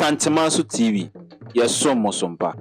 Asantehemaa TV. Yes, so mosompa.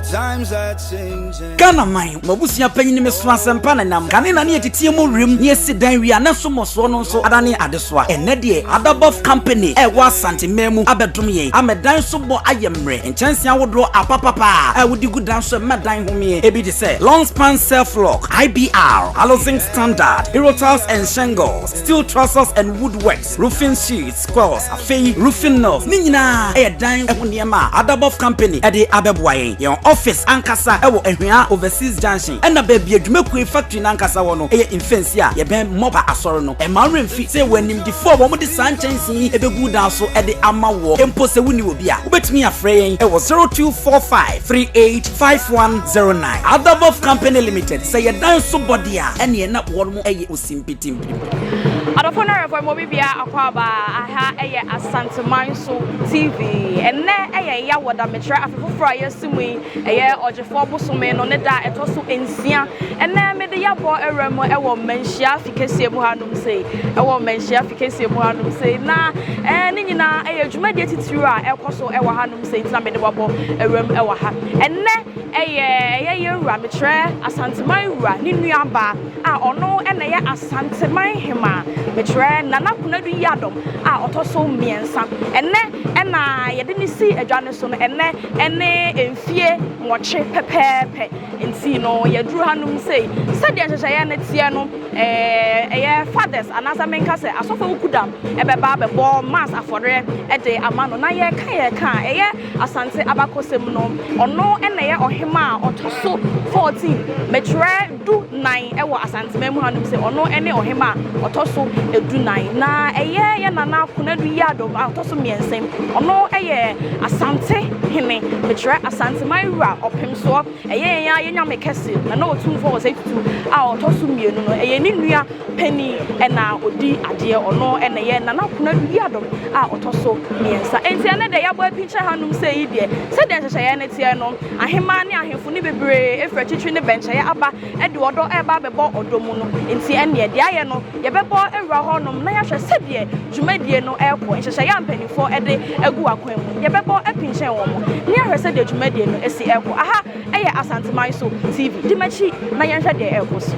Times are changing. Ghana mine, mabusia panyin me so asempa na nam. Kane na ne etitie mo rem, ne sidan wi anaso moso no so adane adesoa. Enne de Adabov company wa Asantehemaa mu abedom ye. Amedan so bo ayemre. Enchanse awodo apapapa. Wodi gudan so medan homie. Ebi de say long span self lock, IBR, housing standard, Erotiles and shingles, steel trusses and woodworks, roofing sheets, squares, afei roofing nails. Ni nyina dan ehuniema Adabov company e de abeboaye. Your office ankasa ewo ehwea overseas junction ena baby adwumakue factory nankasa wo no eye infensi a ye ben moba asoro no e ma remfi say wanim di fo wo mo di sanchensi ebegu dan so e de ama wo empo se wuni obi a obetumi afre yen ewo 0245385109 Adabov company limited say ye dan so body a ene na wo mo eye osimpitim Adofona reform bibia akwaba aha eye Asantehemaa TV enne eye ya woda metra afofofra yesimu eye ojefo bosome no ne da etoso ensia enne me de yabo eremo ewo manhia fikesie mu hanum sei ewo manhia fikesie mu hanum sei na ni nyina eye dwumade titiru a ekoso ewo hanum sei tina me de babo erem ewo ha enne eye wura metra Asantehemaa wura ni nuaba a ono enne ye Asantehemaa metra Nananom yadom a otoso miensa ena yede ni si adwane so no ene emfie moche pepepe enti no yeduru hanum sei sede hyehyeye na tie no fathers anasa menka se asofo ukudam ebeba bebo mass afore ede amano na ye ka Asante abakosem no ono ene ye Ahemaa otoso 14 metre du 9 ewo Asantehemaa mu hanum sei ono ene Ahemaa otoso edu 9 na ye Nananom yadom otoso miensem ono Asantehene metre Asantehemaa wura opemso ya nyame kese na Otumfuo say tutu a otoso mienu no ni nua pani na odi ade ono ye Nananom yadom a otoso miensa enti ene de yabo apinche hanum sei de se de hyehyeye ne tie no Ahemaa ne ahemfo ne bebre efra twitwi ne benche ya aba de odo eba bebo odomu no enti ene de aye no ye bebo ewura honom na ya hwe se de dwumadie no eko hyehyeye ampanifo de egu akwan mu ye bebo apinche wo mo ne ahwe se de dwumadie no esi eko aha eye Asantehemaa TV dimachi na ye hwe de eko so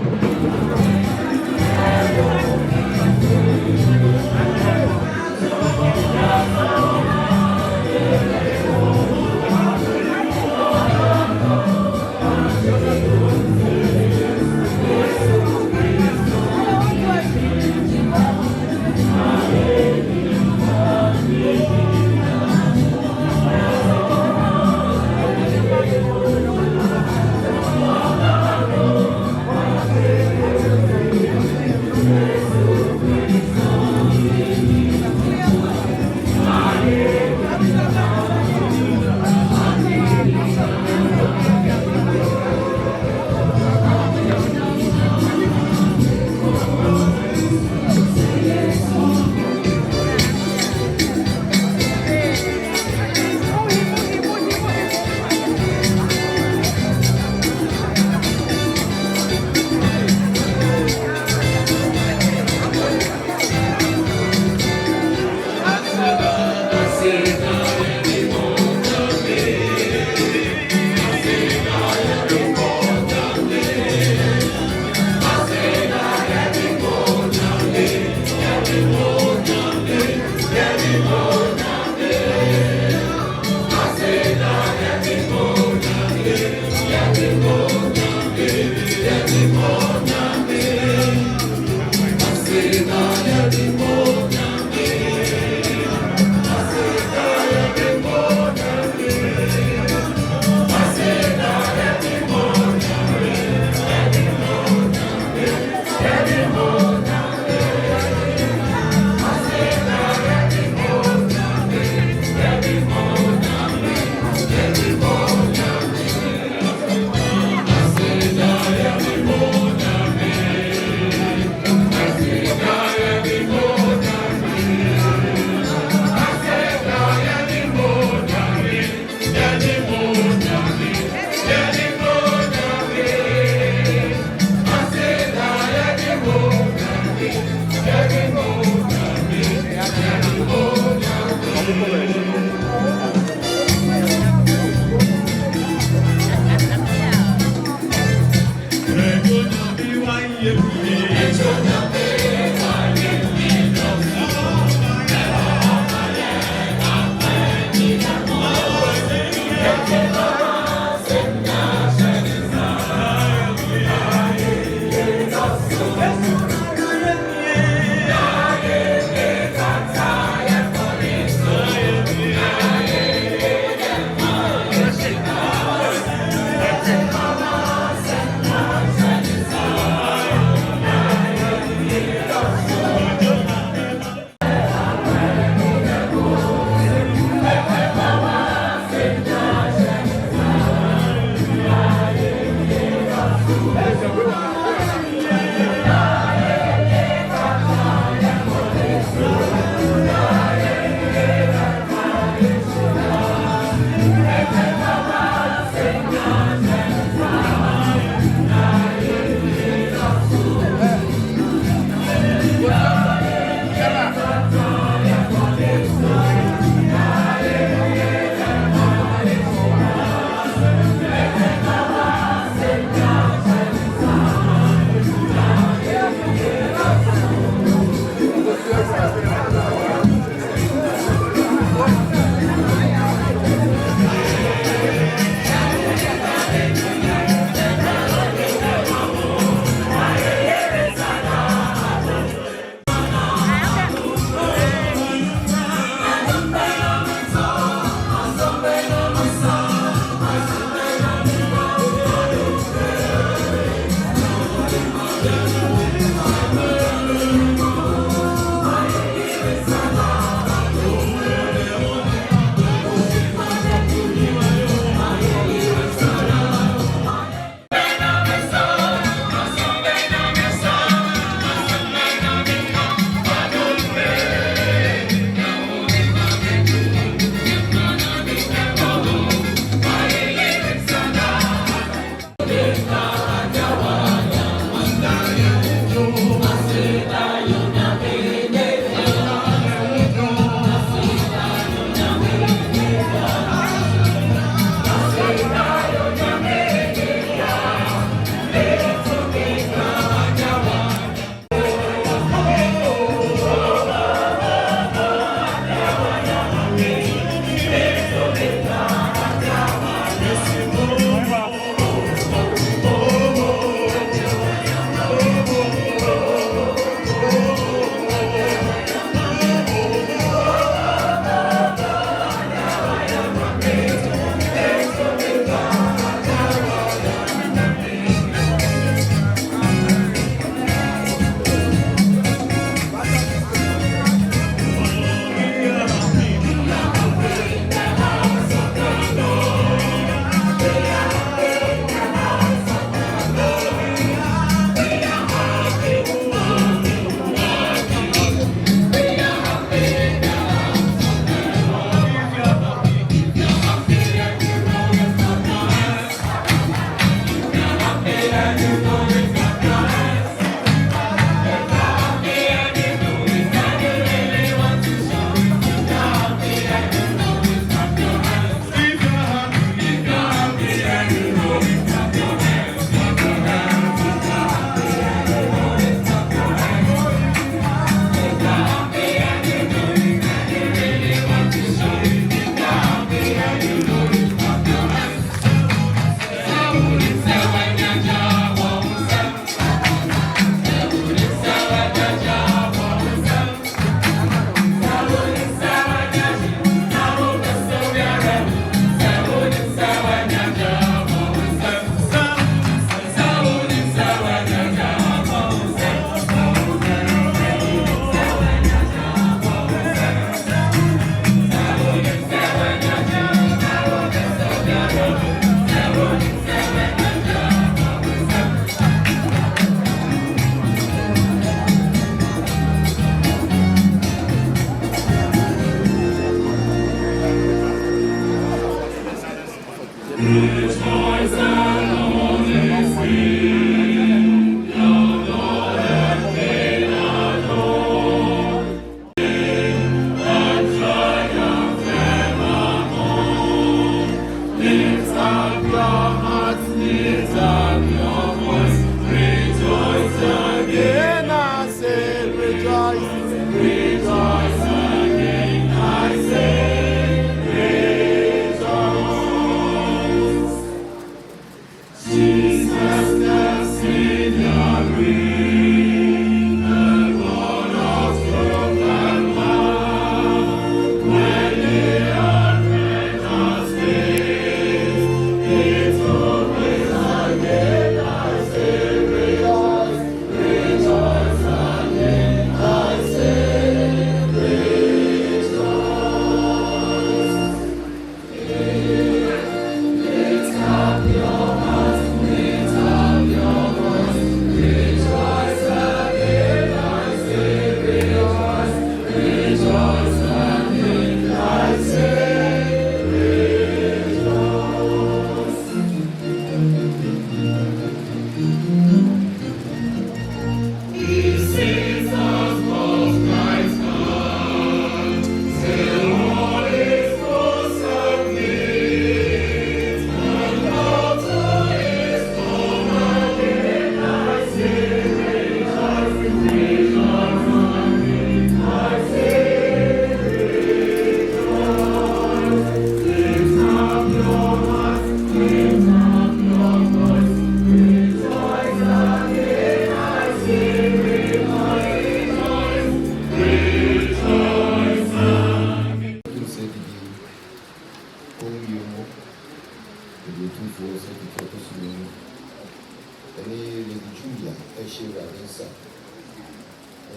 Radensa.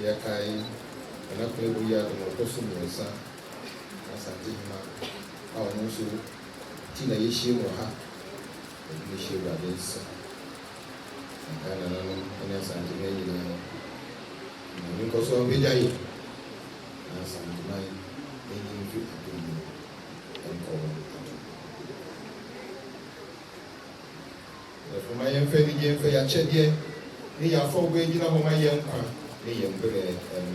Yakai, and up here we are the person in the sun. Asantehemaa, our Musu, Tina Yishi Moha, and Yishi Radensa. And Nananom, and Asantehene, and because of Vidai, and Asantehemaa, and you and call. For my young family, for your chedia, they are for waging over my young car, the young bread and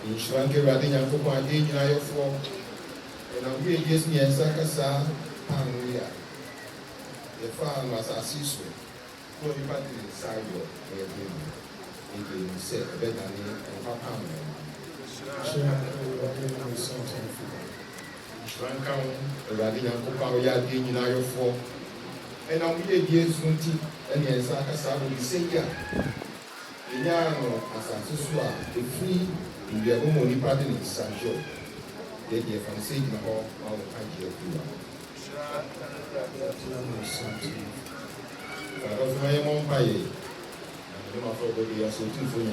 in Shranke Radin and Copa Ding in Io 4, and I'm here just near Sakasa, Panria. The farm was a sister, for the party inside your baby. It said better than Papa. Shranka Radin and Copa Ding in Io 4. And I'm here soon, and yes, I can start with the same year. The Yano, Asantehene, the free in the only party in Sancho. They are from saying about our country of Cuba. I was my own pie, and the number of the Otumfuo.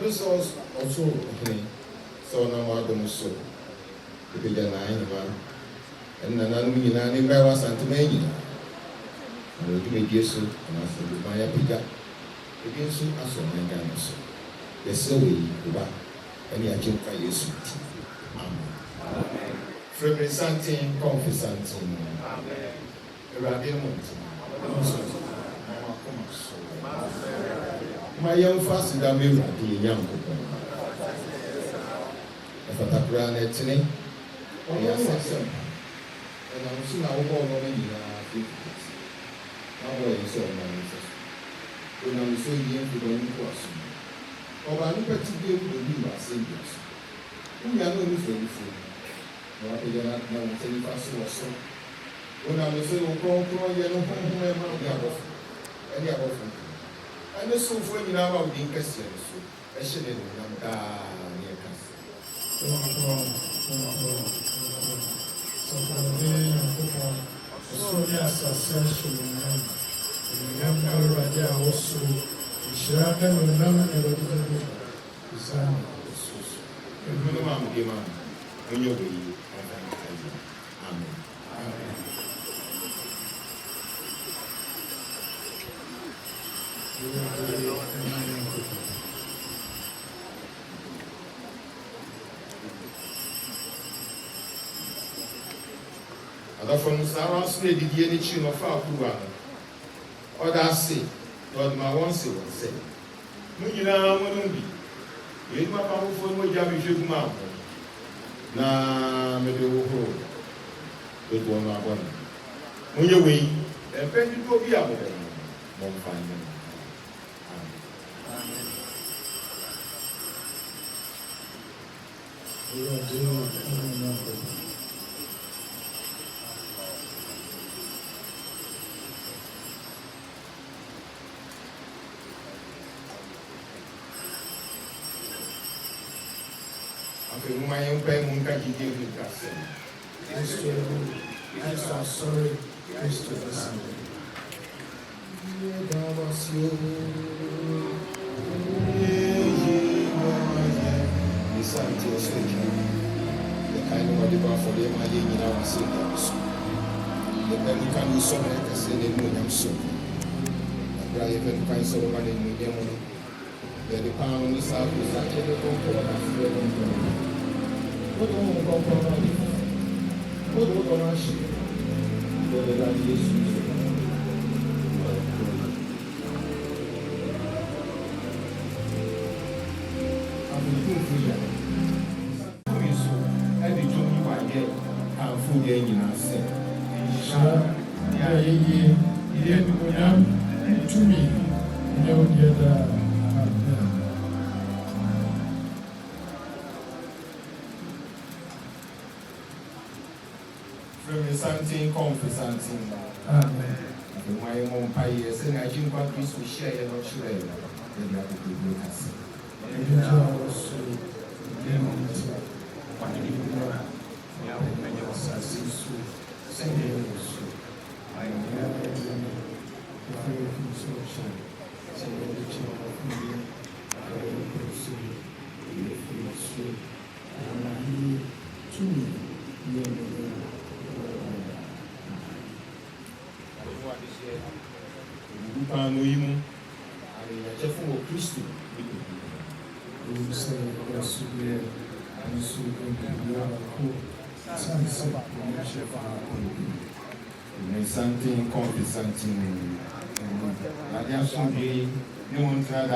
This was also so now I don't so. The bigger line, and Nananom in Asantehemaa. I will do a guess and I said, my piga against you as a man ganos. The Sowi, Kuba, and the Ajuka Yesu. Amen. From the Santin, Confisantin. Amen. My young fast in the mirror, the young people. If I take around it today, I am and I'm soon I will go on in now, boy, so when I was so young to go in person. Or I look at you to be my saviors. We are not losing food. No, I did not know if I saw so. When I was so grown, yellow home, and the other. And the so for you now of the Incassian, I should have done near Castle. So for the day of the assassination, and Yamma Raja also, the Shirakan will never ever design the source. And minimum demand when you be. Amen. Other from Sarah Slade, the any chin of our Kuba. Or that say, Lord, my one say, will say. Mujina won't be. You my powerful Mojabi should mount. Na Medo Ho. It will not one. When you wait, and pay you to be able to won't find them. We are doing My own payment can give you Castle. I am sorry, Christ of the Sunday. The kind of the bar for them, I didn't know I said that was the penny can be so like I said, they know I'm so. I even find somebody in the morning. The pound on the south is like a little bit. What do you want to go? What do you want to ship? What do you want to use? I'm looking for you. Every time I get, I'm full day in our set. Sure, yeah, to me, you don't get Something something. Amen. My own pie, saying I think what we should share and not share. Then you have to do it. Something coffee, something. I just should be no one tried.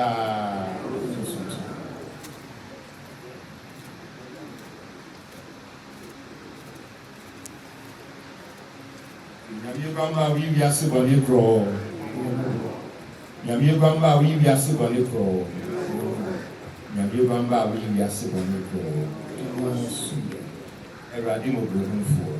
Yamibamba, we are Sibani Pro. Yamibamba, we are Sibani Pro. Yamibamba, we are Sibani Pro. A radimo Otumfuo.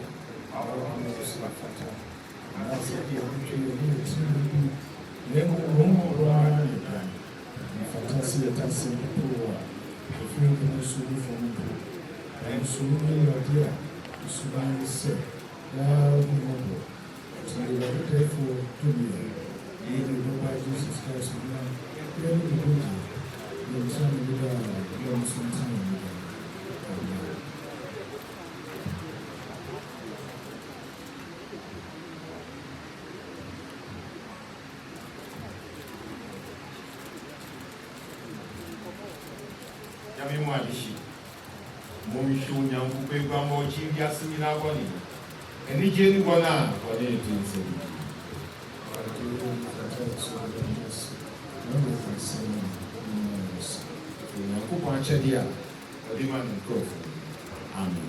Yamimuadishi, Momishu Yampupe Bambo Chivia Simina Boni, and the Jenny Bona, for the 18th century. Amen.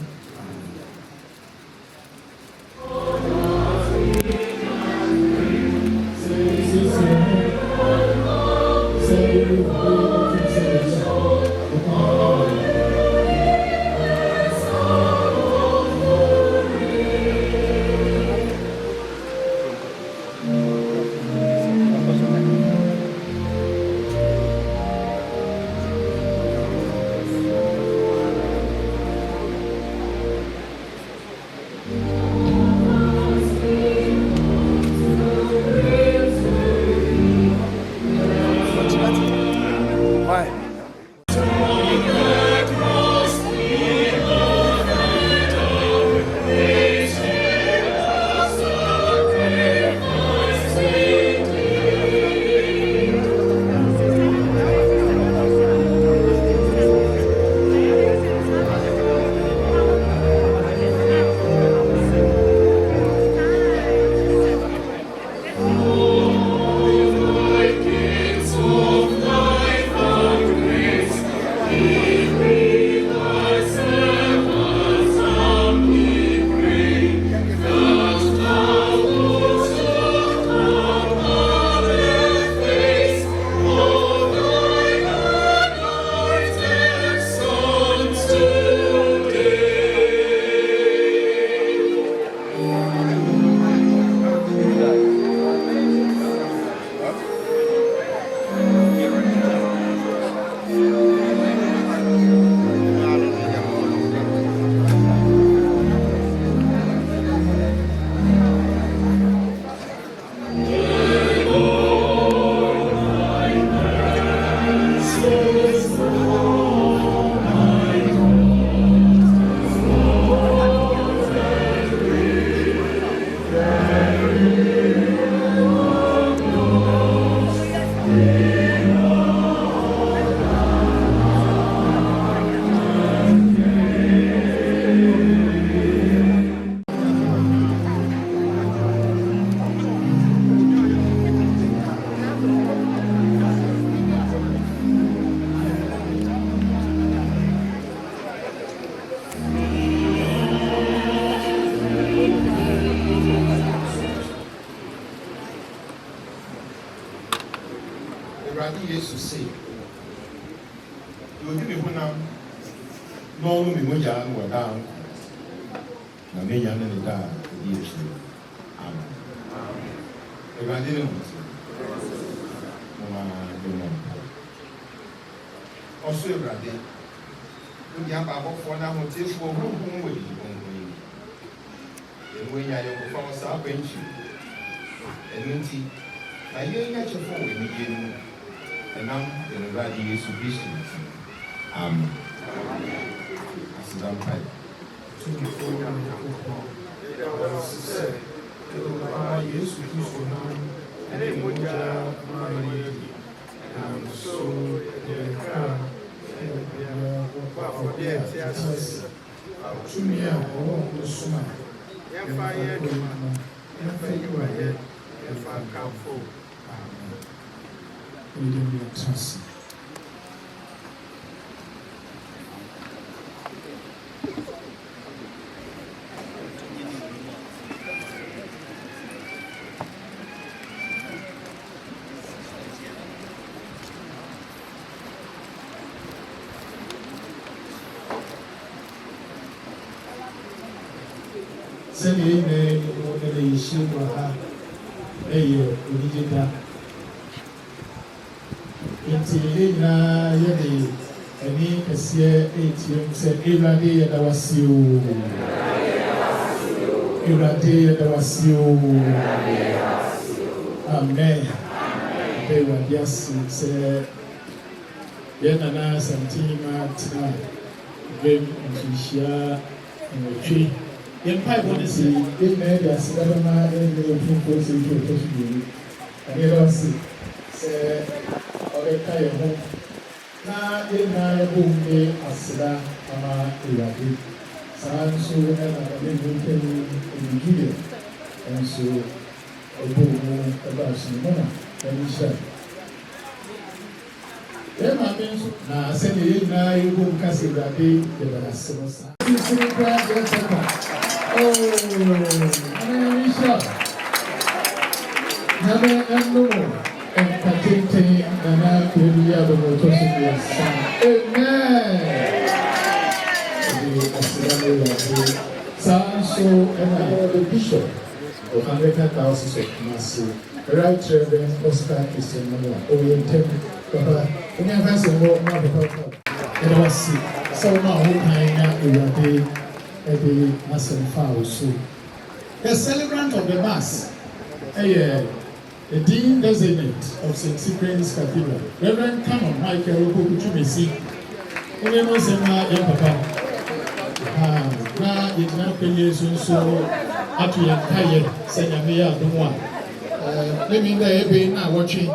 Also, Brady, we have about 4 hours for home with you. And when you have a false up bench, and Minty, I hear you your phone when you begin, and now the Brady is Christian. As a vampire. Otumfuo Nyankopɔn. Sɛ Yesu Kristo nam ɛne mogya maa yɛdi nso yɛka afɔdeɛ ɛte ase tumi a ɔwɔ ho so a yɛmfa yɛ adwuma yɛmfa yiwayɛ yɛmfa nkamfo ɛde mu yɛte ase. Send you in the Shilwa, a year, Udita. Intina, Yadi, and he has here 8 years, said, Iradi, and I was you. Iradi, and I was you. Amen. They were just said, Nananom, Asantehemaa, Vim, and Shia, and the tree. In pipe one is in there, Asantehemaa, and the Otumfuo to and you don't see, say, or a tire home. Now, in my home, Asida, Ama, Iradi, Sansu, and I live in Julia, and so a boom about Simona, and he said, na send you now, you won't cast it that day, the Bassimosa. Oh, Nananom, and Patinting, Nana, will be able to see your son. Amen. So, and I have the bishop of 100,000 of Massive, Right Reverend Oscar Christian Manoa, Oriented, Papa, and I have some more, and I was sick. So now, I the Asantehemaa so. The celebrant of the Mass, the Dean Designate of St. Cyprian's Cathedral, Reverend Canon Michael Okutumesi, Olemosema Papa. Now it's not penny so at the entire Senyamea Dumwa. Let me be now watching.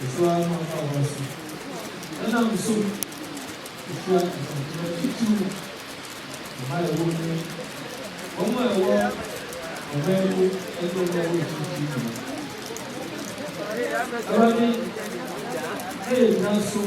so I know how I was. And I'm so sure to my woman. Oh my word, a very hey, that's so.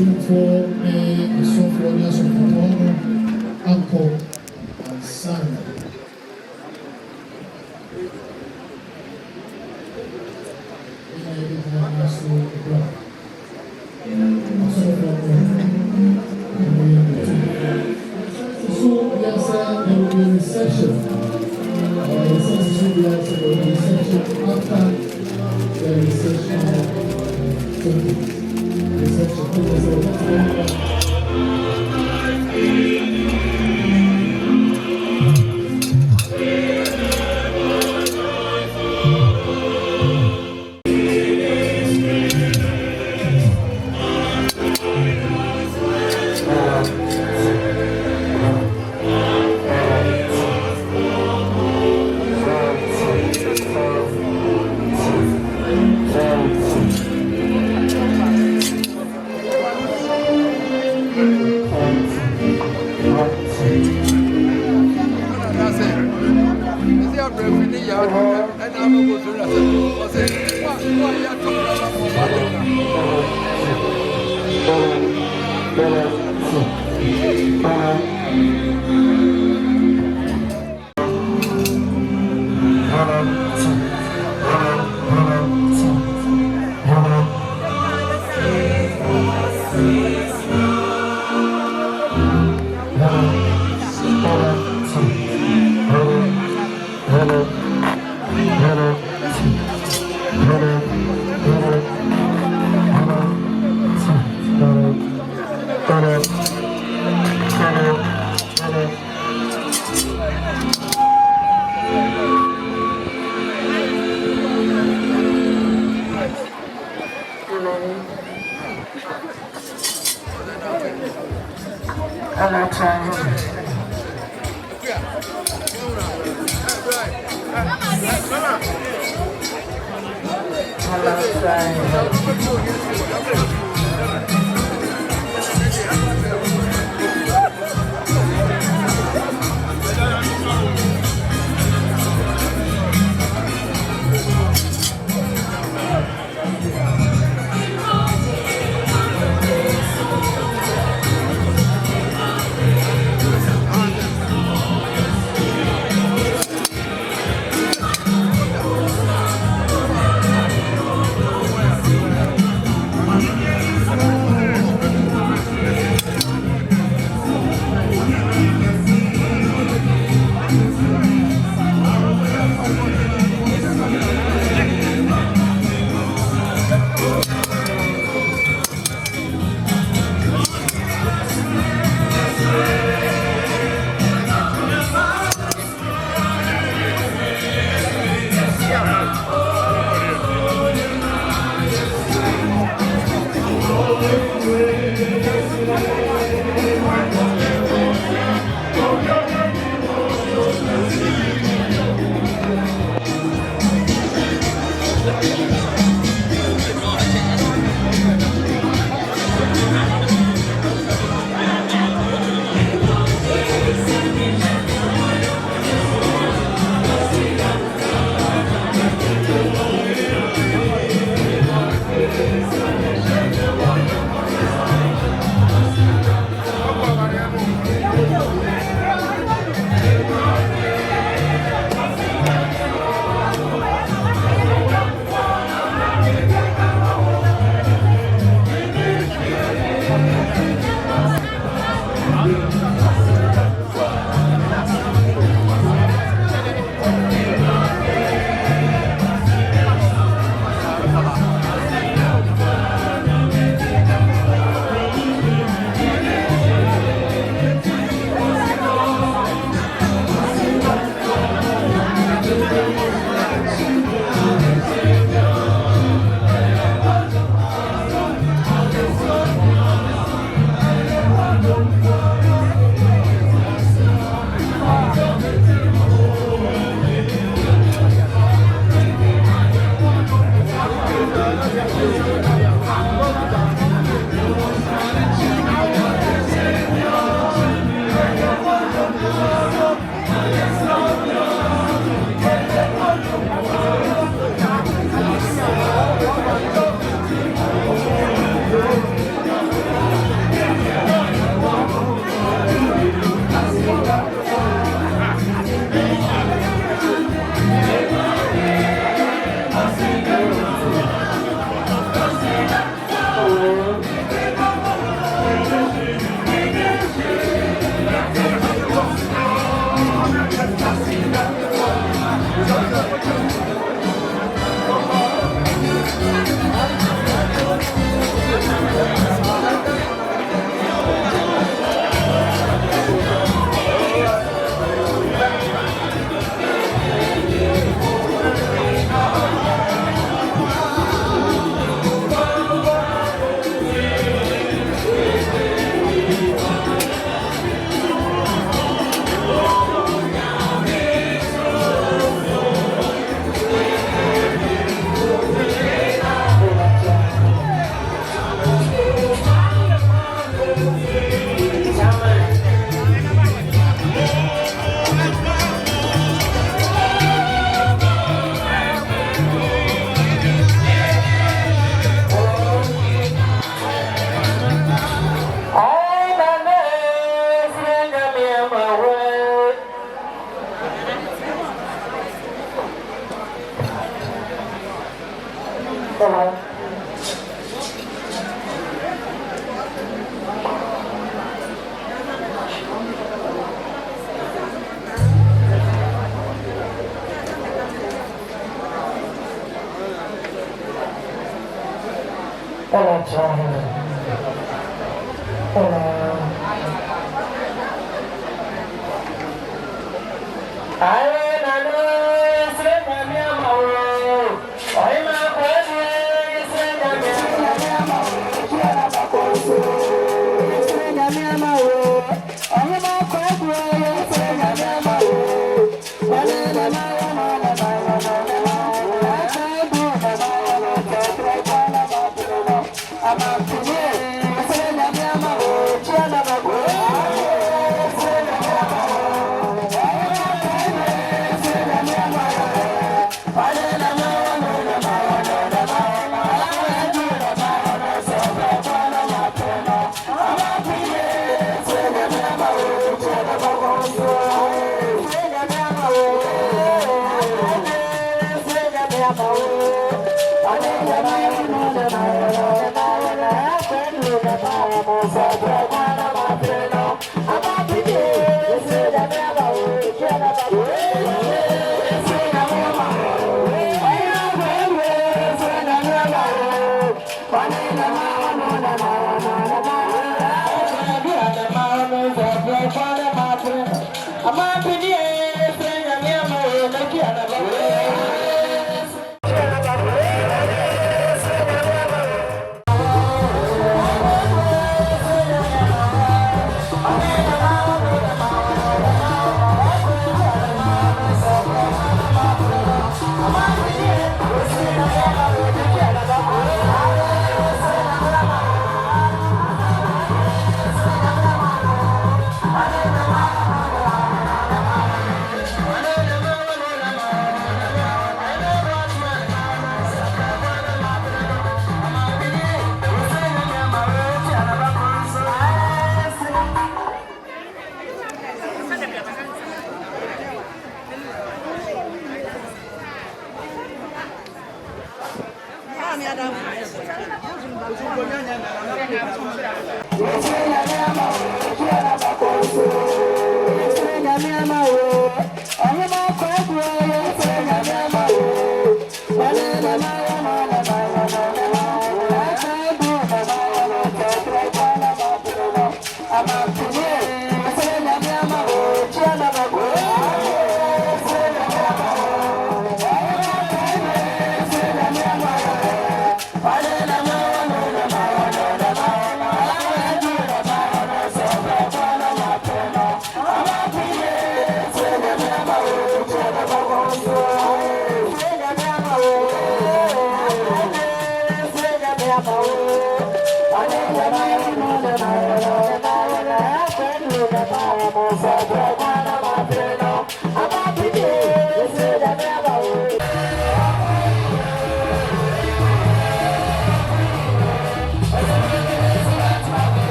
Otumfuo ne Asantehene ne Asantehema akọ ansana. So yes, there will be a reception. After the reception. Thank you.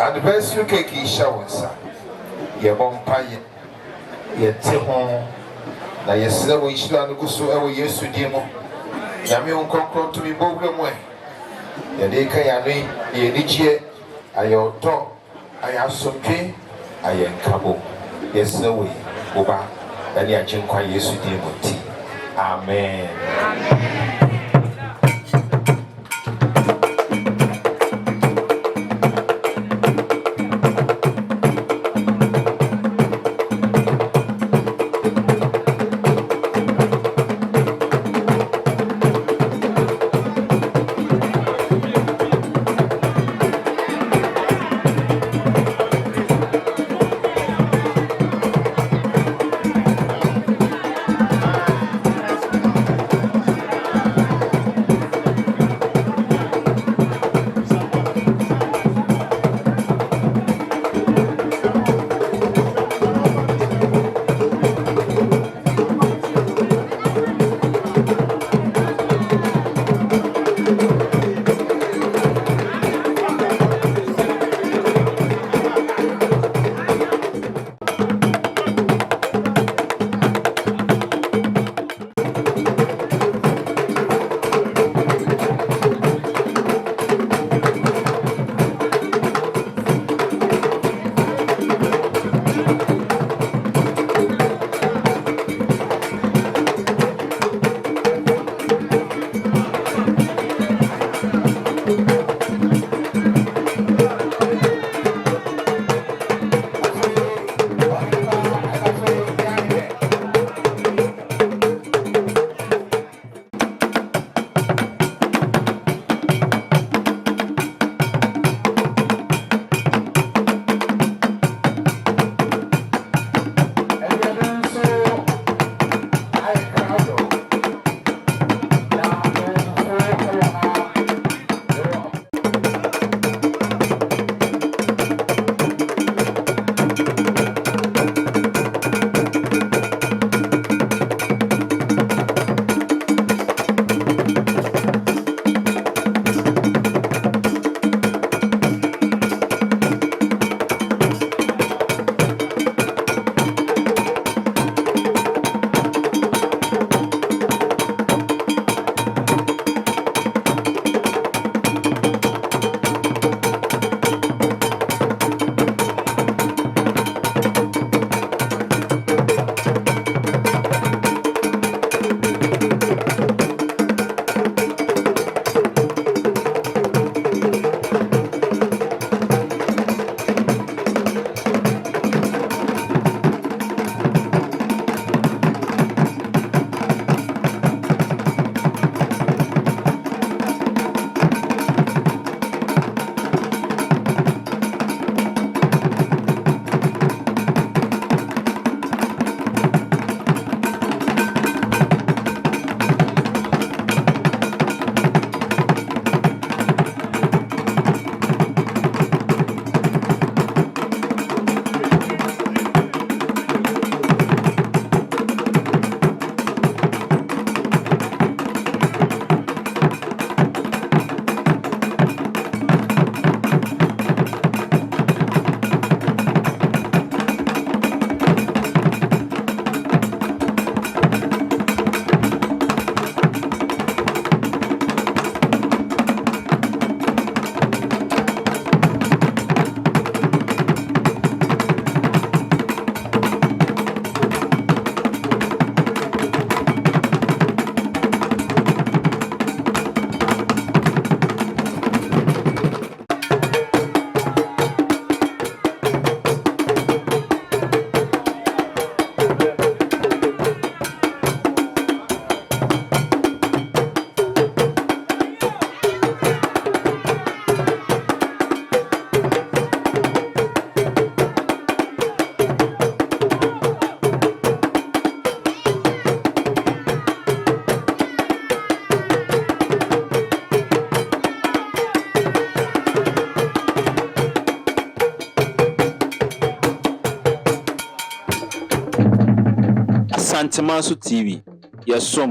Anniversary cake is showers. Your bumpire, your tehon. Now, yes, there we should go so ever yes to Demo. Yamion concord to be bogram way. Your deka yami, ye niche, I your talk, I have some pay, I am cabo. Yes, no way, Oba, and ya jinqua yes to Demo tea. Amen. Asantehemaa TV. Yes, so